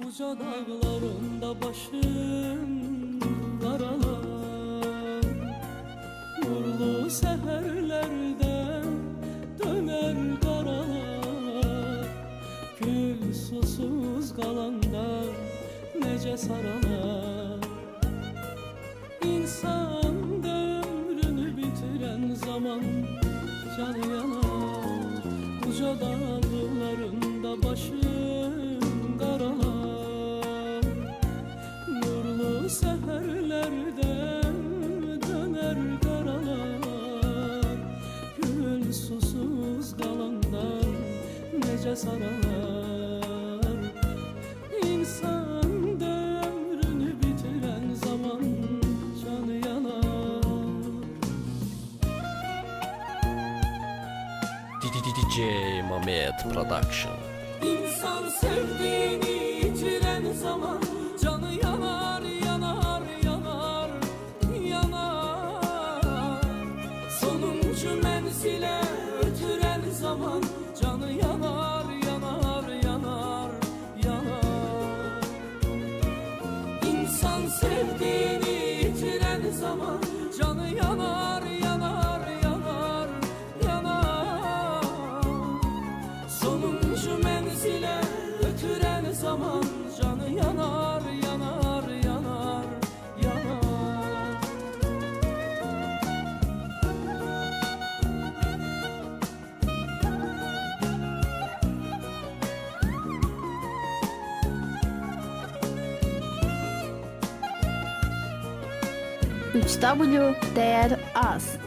Uca dağlarında başım karalar, nurlu seherlerde döner karalar. Gül susuz kalanda nece saralar. İnsan ömrünü bitiren zaman canı yanar. Uca dağlarında başım karalar, nurlu seherlerde döner karalar. Gül susuz kalanda nece saralar. İnsan ömrünü bitiren zaman canı yanar. DJ Mamet Production. İnsan sevdiğini yitiren zaman canı yanar, yanar, yanar, yanar. Sonuncu menzile ötüren zaman canı yanar, yanar, yanar, yanar. İnsan sevdiğini yitiren zaman canı yanar, yanar, yanar, yanar. Sonuncu menzile ötüren zaman canı yanar, yanar, yanar, yanar. W değer az.